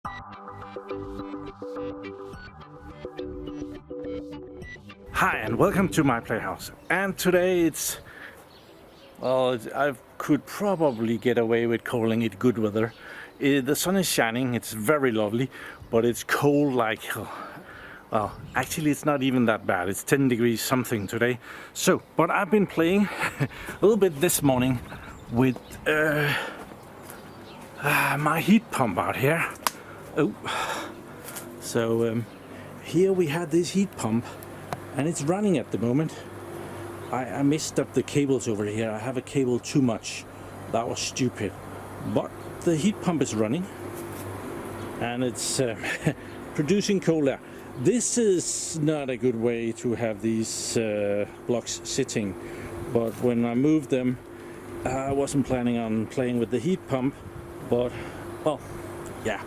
Hi and welcome to my playhouse. And today I could probably get away with calling it good weather. The sun is shining, it's very lovely, but it's cold like hell. Well, actually it's not even that bad. It's 10 degrees something today. So, but I've been playing a little bit this morning with my heat pump out here. Oh, so here we had this heat pump. And it's running at the moment. I messed up the cables over here. I have a cable too much. That was stupid. But the heat pump is running. And it's producing cold air. This is not a good way to have these blocks sitting. But when I moved them, I wasn't planning on playing with the heat pump. But, well, yeah.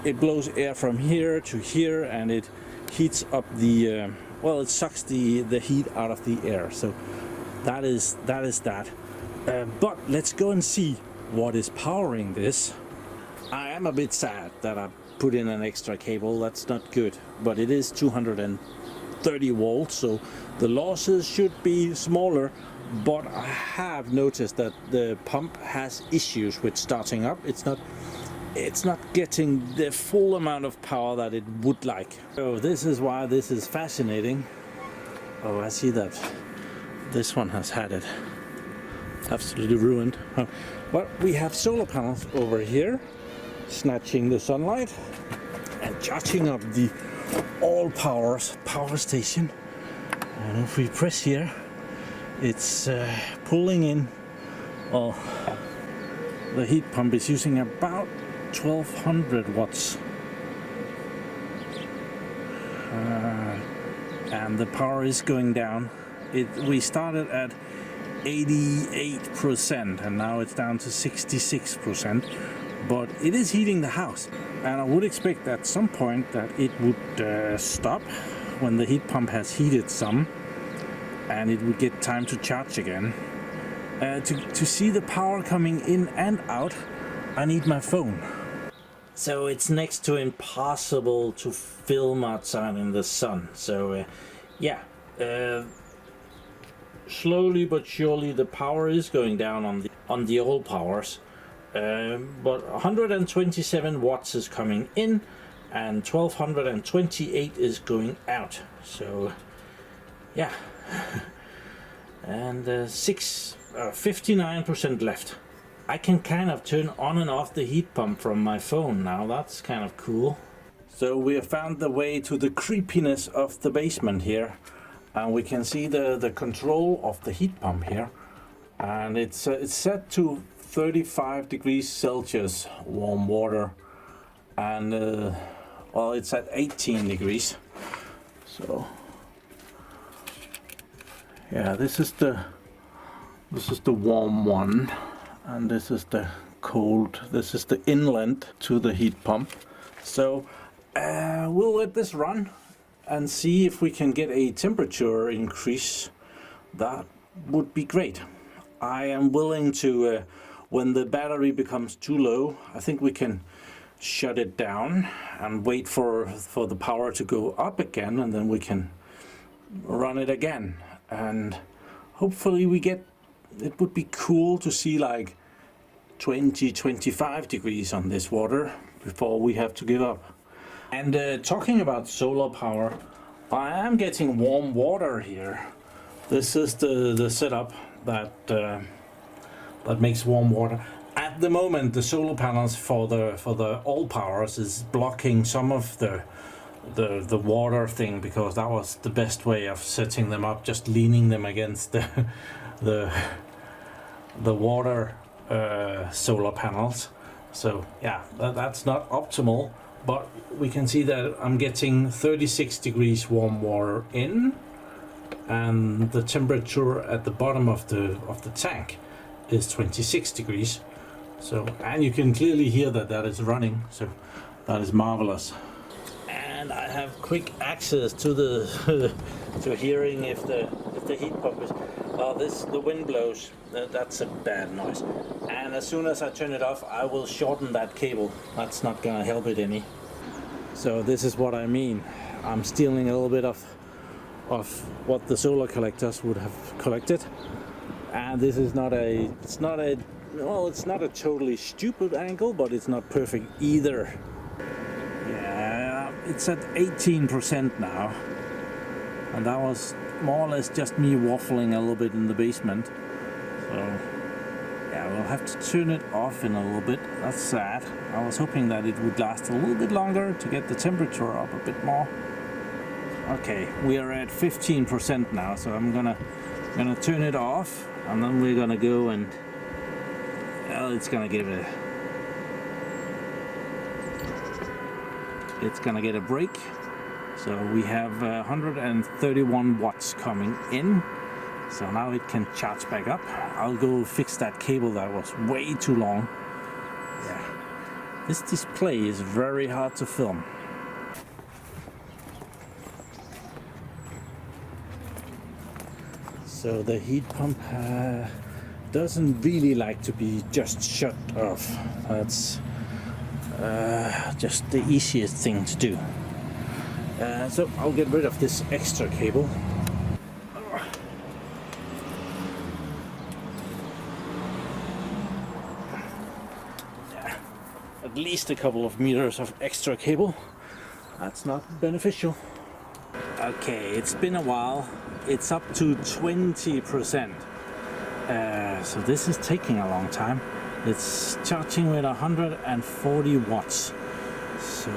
It blows air from here to here, and it heats up the well, it sucks the heat out of the air. So that is that. But let's go and see what is powering this. I am a bit sad that I put in an extra cable. That's not good, but it is 230 volts, so the losses should be smaller. But I have noticed that the pump has issues with starting up. It's not getting the full amount of power that it would like. So this is why this is fascinating. Oh, I see that this one has had it absolutely ruined. But we have solar panels over here snatching the sunlight and charging up the all power station. And if we press here, it's pulling in. Oh, the heat pump is using about 1200 watts, and the power is going down. We started at 88% and now it's down to 66%, but it is heating the house, and I would expect at some point that it would stop when the heat pump has heated some and it would get time to charge again. To see the power coming in and out, I need my phone. So it's next to impossible to film outside in the sun. So yeah, slowly but surely the power is going down on the old powers. But 127 watts is coming in and 1228 is going out. So yeah, and 59% left. I can kind of turn on and off the heat pump from my phone now. That's kind of cool. So we have found the way to the creepiness of the basement here, and we can see the control of the heat pump here, and it's set to 35 degrees Celsius warm water, and well, it's at 18 degrees. So yeah, this is the warm one. And this is the cold, this is the inlet to the heat pump. So we'll let this run and see if we can get a temperature increase. That would be great. I am willing to, when the battery becomes too low, I think we can shut it down and wait for the power to go up again, and then we can run it again. And hopefully we get, it would be cool to see like 20-25 degrees on this water before we have to give up. And talking about solar power, I am getting warm water here. This is the setup that makes warm water. At the moment, the solar panels for the all powers is blocking some of the water thing, because that was the best way of setting them up, just leaning them against the water solar panels. So yeah, that's not optimal, but we can see that I'm getting 36 degrees warm water in, and the temperature at the bottom of the tank is 26 degrees. So, and you can clearly hear that is running, so that is marvelous. And I have quick access to the to hearing if the heat pump is. Oh, the wind blows. That's a bad noise. And as soon as I turn it off, I will shorten that cable. That's not gonna help it any. So this is what I mean. I'm stealing a little bit of what the solar collectors would have collected. And this is not a, it's not a totally stupid angle, but it's not perfect either. Yeah, it's at 18% now. And that was more or less just me waffling a little bit in the basement. So yeah, we'll have to turn it off in a little bit. That's sad. I was hoping that it would last a little bit longer to get the temperature up a bit more. Okay, we are at 15% now, so I'm gonna turn it off, and then we're gonna go and it's gonna get a break. So we have 131 watts coming in, so now it can charge back up. I'll go fix that cable that was way too long. Yeah, this display is very hard to film. So the heat pump doesn't really like to be just shut off. That's just the easiest thing to do. So I'll get rid of this extra cable. Yeah, at least a couple of meters of extra cable. That's not beneficial. Okay, it's been a while. It's up to 20%. So this is taking a long time. It's charging with 140 watts. So,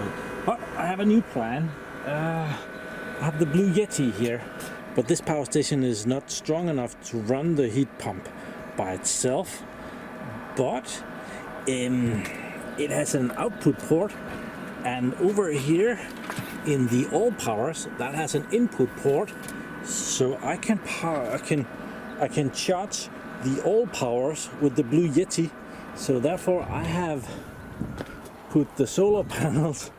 but I have a new plan. I have the Blue Yeti here, but this power station is not strong enough to run the heat pump by itself. But it has an output port, and over here in the all powers that has an input port. So I can charge the all powers with the Blue Yeti. So therefore I have put the solar panels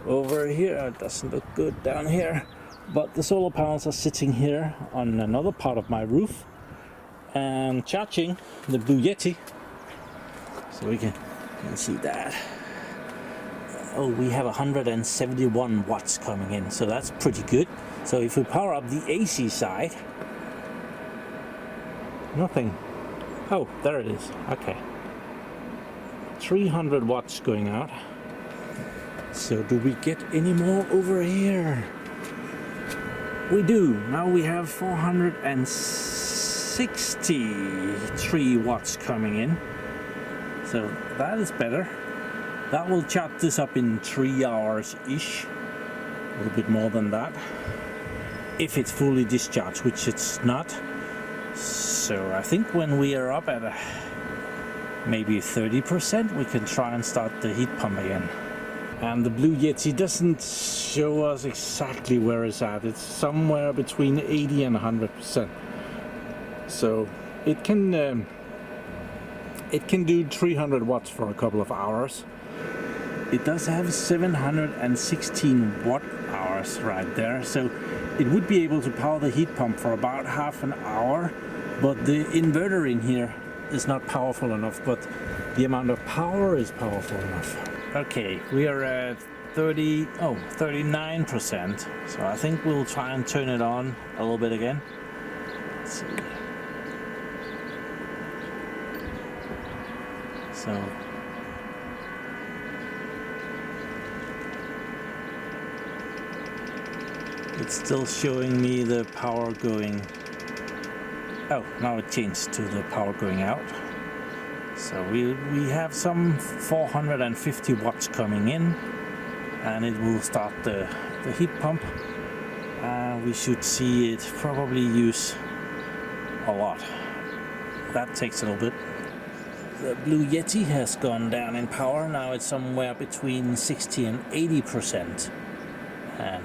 over here. It doesn't look good down here, but the solar panels are sitting here on another part of my roof and charging the Blue Yeti. So we can see that. Oh, we have 171 watts coming in, so that's pretty good. So if we power up the AC side, nothing. Oh, there it is. Okay. 300 watts going out. So do we get any more over here? We do. Now we have 463 watts coming in. So that is better. That will charge this up in 3 hours-ish. A little bit more than that. If it's fully discharged, which it's not. So I think when we are up at maybe 30%, we can try and start the heat pump again. And the Blue Yeti doesn't show us exactly where it's at. It's somewhere between 80 and 100%. So it can do 300 watts for a couple of hours. It does have 716 watt hours right there, so it would be able to power the heat pump for about half an hour, but the inverter in here is not powerful enough, but the amount of power is powerful enough. Okay, we are at 39%, so I think we'll try and turn it on a little bit again. Let's see. So it's still showing me the power going. Oh, now it changed to the power going out. So we have some 450 watts coming in, and it will start the heat pump. We should see it probably use a lot. That takes a little bit. The Blue Yeti has gone down in power. Now it's somewhere between 60 and 80%. And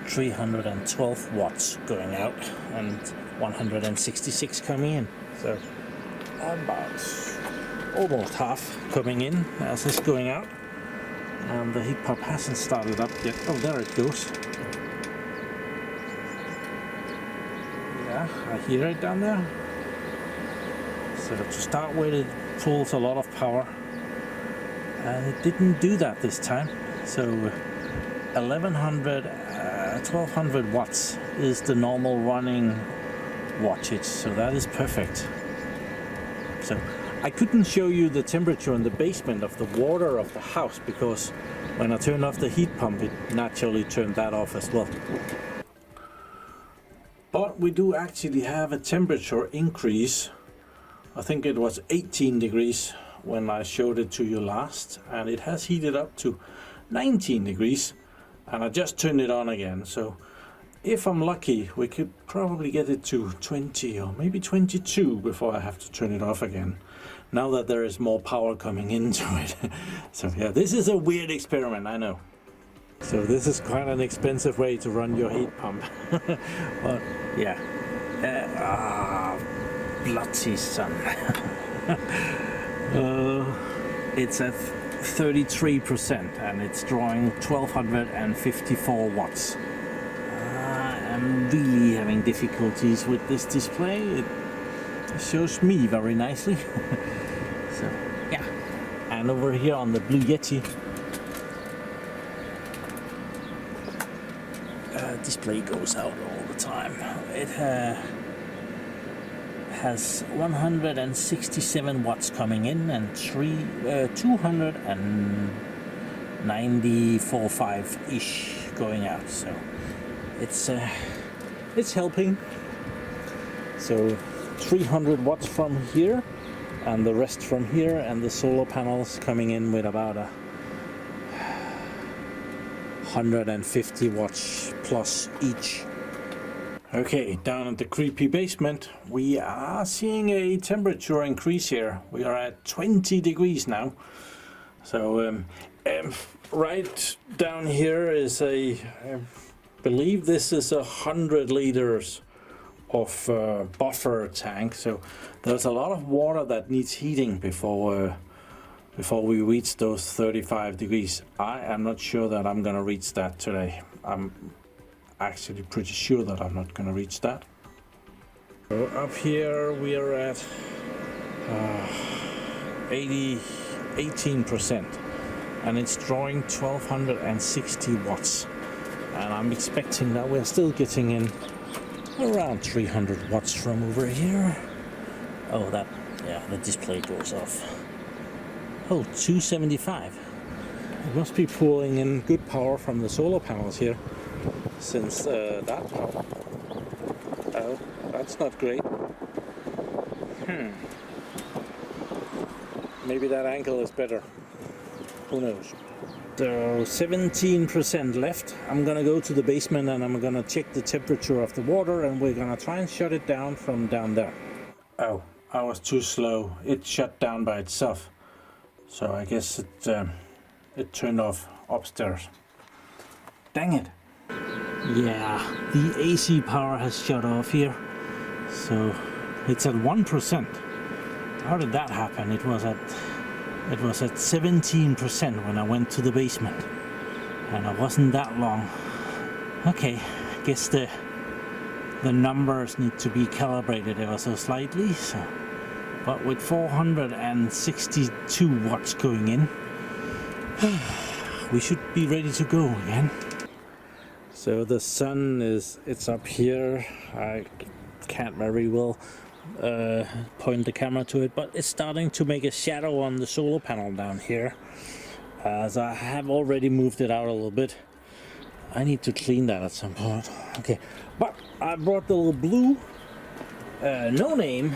312 watts going out and 166 coming in. So about almost half coming in as it's going out. And the heat pump hasn't started up yet. Oh, there it goes. Yeah, I hear it down there. So to start with, it pulls a lot of power, and it didn't do that this time. So 1200 watts is the normal running wattage, so that is perfect. So I couldn't show you the temperature in the basement of the water of the house, because when I turned off the heat pump, it naturally turned that off as well. But we do actually have a temperature increase. I think it was 18 degrees when I showed it to you last, and it has heated up to 19 degrees, and I just turned it on again. So if I'm lucky, we could probably get it to 20 or maybe 22 before I have to turn it off again, now that there is more power coming into it. So yeah, this is a weird experiment, I know. So this is quite an expensive way to run your heat pump. But yeah, bloody sun. It's at 33% and it's drawing 1254 watts. I'm really having difficulties with this display. It shows me very nicely. So yeah, and over here on the Blue Yeti, display goes out all the time. It has 167 watts coming in and 294.5 ish going out. So it's helping. So 300 watts from here and the rest from here, and the solar panels coming in with about 150 watts plus each. Okay, down at the creepy basement, we are seeing a temperature increase here. We are at 20 degrees now. So right down here is I believe this is 100 liters of buffer tank. So there's a lot of water that needs heating before we reach those 35 degrees. I am not sure that I'm gonna reach that today. I'm actually pretty sure that I'm not gonna reach that. So up here we are at 18%, and it's drawing 1260 watts, and I'm expecting that we're still getting in around 300 watts from over here. Oh, the display goes off. Oh, 275. It must be pulling in good power from the solar panels here, since that power. Oh, that's not great. Maybe that angle is better. Who knows? So 17% left. I'm gonna go to the basement and I'm gonna check the temperature of the water, and we're gonna try and shut it down from down there. Oh, I was too slow. It shut down by itself. So I guess it turned off upstairs. Dang it. Yeah, the AC power has shut off here. So it's at 1%. How did that happen? It was at 17% when I went to the basement, and I wasn't that long. Okay, I guess the numbers need to be calibrated ever so slightly. So, but with 462 watts going in, we should be ready to go again. So the sun it's up here. I can't very well point the camera to it, but it's starting to make a shadow on the solar panel down here, as I have already moved it out a little bit. I need to clean that at some point. Okay, but I brought the little blue no name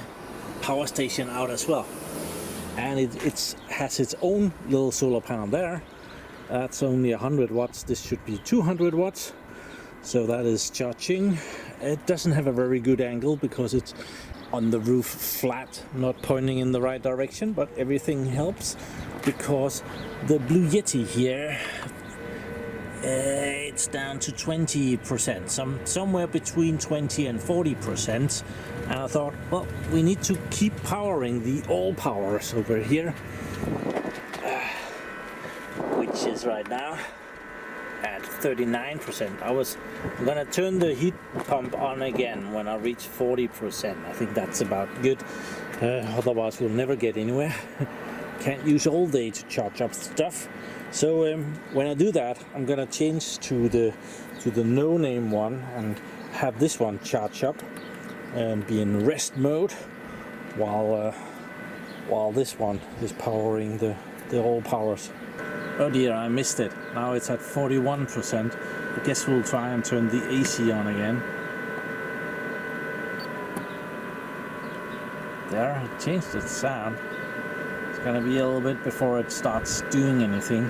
power station out as well, and it has its own little solar panel there. That's only 100 watts. This should be 200 watts. So that is charging. It doesn't have a very good angle because it's on the roof flat, not pointing in the right direction, but everything helps because the Blue Yeti here, it's down to 20%, somewhere between 20 and 40%. And I thought, well, we need to keep powering the all powers over here, which is right now at 39%. I'm gonna turn the heat pump on again when I reach 40%. I think that's about good. Otherwise we'll never get anywhere. Can't use all day to charge up stuff. So when I do that, I'm gonna change to the no-name one and have this one charge up and be in rest mode while this one is powering the all powers. Oh dear, I missed it. Now it's at 41%. I guess we'll try and turn the AC on again. There, it changed its sound. It's gonna be a little bit before it starts doing anything.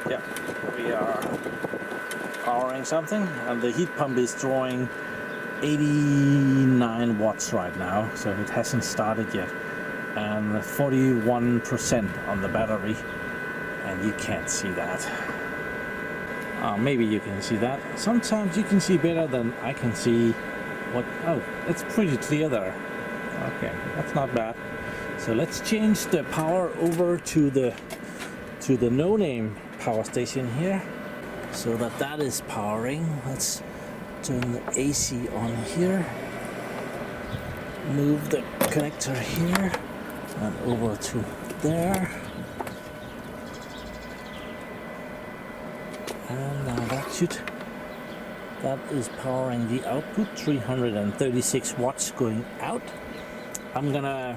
Yeah, we are powering something, and the heat pump is drawing 89 watts right now, so it hasn't started yet. And 41% on the battery, and you can't see that. Maybe you can see that. Sometimes you can see better than I can see. Oh, it's pretty clear there. Okay, that's not bad. So let's change the power over to the no-name power station here, so that is powering. Let's turn the AC on here. Move the connector here and over to there. And now that is powering the output, 336 watts going out. I'm gonna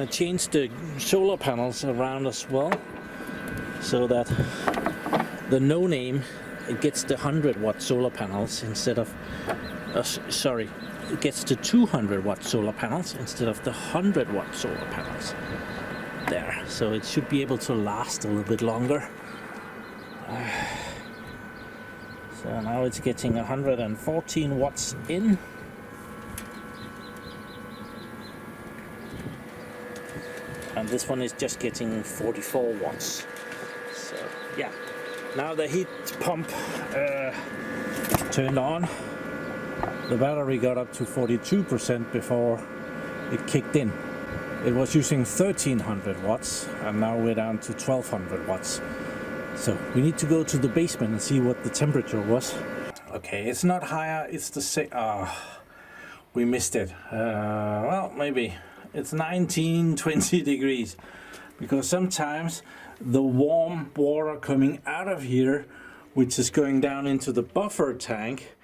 change the solar panels around as well, so that the no-name gets the 100-watt solar panels instead of it gets to 200-watt solar panels instead of the 100-watt solar panels. There, so it should be able to last a little bit longer. So now it's getting 114 watts in. And this one is just getting 44 watts. So yeah, now the heat pump turned on. The battery got up to 42% before it kicked in. It was using 1300 watts, and now we're down to 1200 watts. So we need to go to the basement and see what the temperature was. Okay, it's not higher, it's the same. We missed it. Well, maybe it's 19-20 degrees, because sometimes the warm water coming out of here, which is going down into the buffer tank,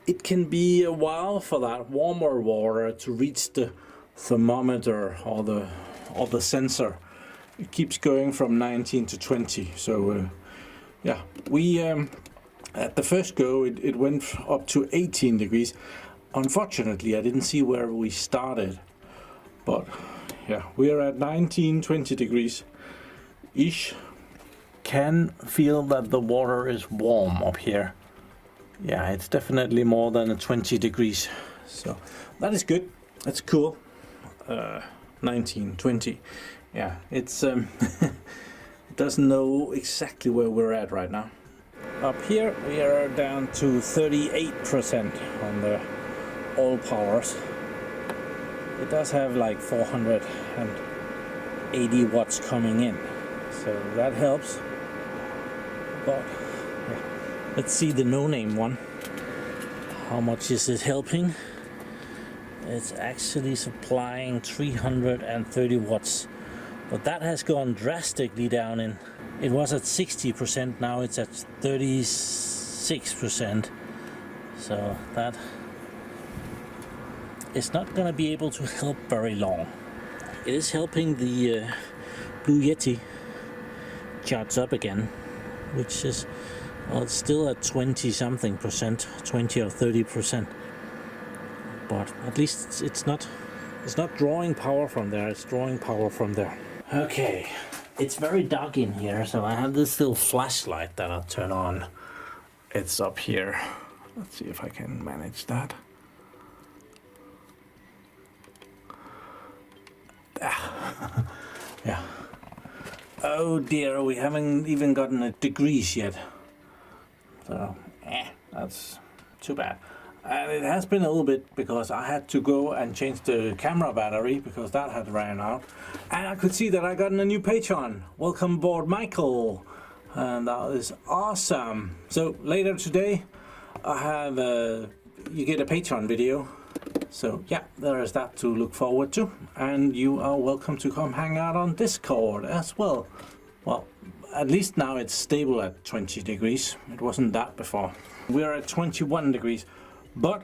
it can be a while for that warmer water to reach the thermometer or the sensor. It keeps going from 19 to 20. So yeah, we at the first go it went up to 18 degrees. Unfortunately, I didn't see where we started, but yeah, we are at 19-20 degrees ish. Can feel that the water is warm up here. Yeah, it's definitely more than 20 degrees, so that is good. That's cool. 19, 20. Yeah, it's it doesn't know exactly where we're at right now. Up here we are down to 38% on the all powers. It does have like 480 watts coming in, so that helps. But yeah. Let's see the no-name one. How much is it helping? It's actually supplying 330 watts, but that has gone drastically down. It was at 60%, now it's at 36%. So that is not going to be able to help very long. It is helping the Blue Yeti charge up again, which is, well, it's still at 20 something percent, 20 or 30%. But at least it's not drawing power from there, it's drawing power from there. Okay, it's very dark in here, so I have this little flashlight that I'll turn on. It's up here. Let's see if I can manage that. Yeah. Oh dear, we haven't even gotten a degrees yet. So, that's too bad. And it has been a little bit because I had to go and change the camera battery because that had ran out. And I could see that I got a new patron. Welcome aboard, Michael. and that is awesome. So later today I have you get a Patreon video, so yeah, there is that to look forward to, and you are welcome to come hang out on Discord as well. Well, at least now it's stable at 20 degrees. It wasn't that before. We are at 21 degrees, but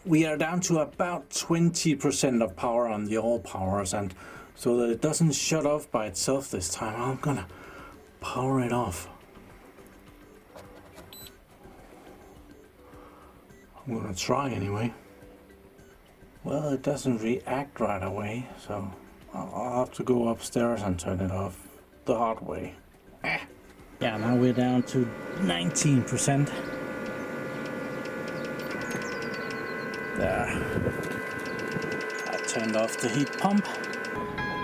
we are down to about 20% of power on the all powers, and so that it doesn't shut off by itself this time, I'm gonna power it off. I'm gonna try anyway. Well, it doesn't react right away, so I'll have to go upstairs and turn it off the hard way. Yeah, now we're down to 19%. There. I turned off the heat pump.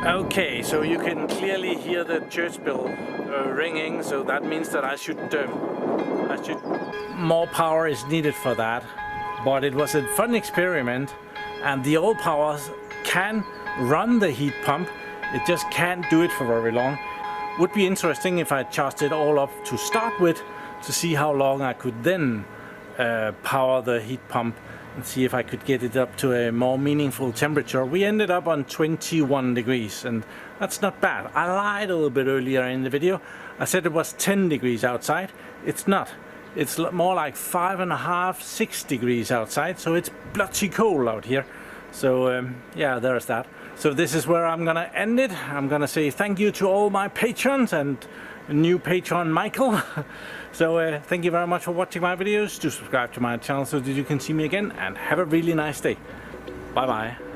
Okay, so you can clearly hear the church bell ringing, so that means that I should more power is needed for that. But it was a fun experiment, and the old powers can run the heat pump. It just can't do it for very long. Would be interesting if I charged it all up to start with, to see how long I could then power the heat pump and see if I could get it up to a more meaningful temperature. We ended up on 21 degrees, and that's not bad. I lied a little bit earlier in the video. I said it was 10 degrees outside. It's not. It's more like 5.5, 6 degrees outside, so it's bloody cold out here. So yeah, there's that. So this is where I'm gonna end it. I'm gonna say thank you to all my patrons and new patron Michael. So thank you very much for watching my videos. Do subscribe to my channel so that you can see me again, and have a really nice day. Bye bye.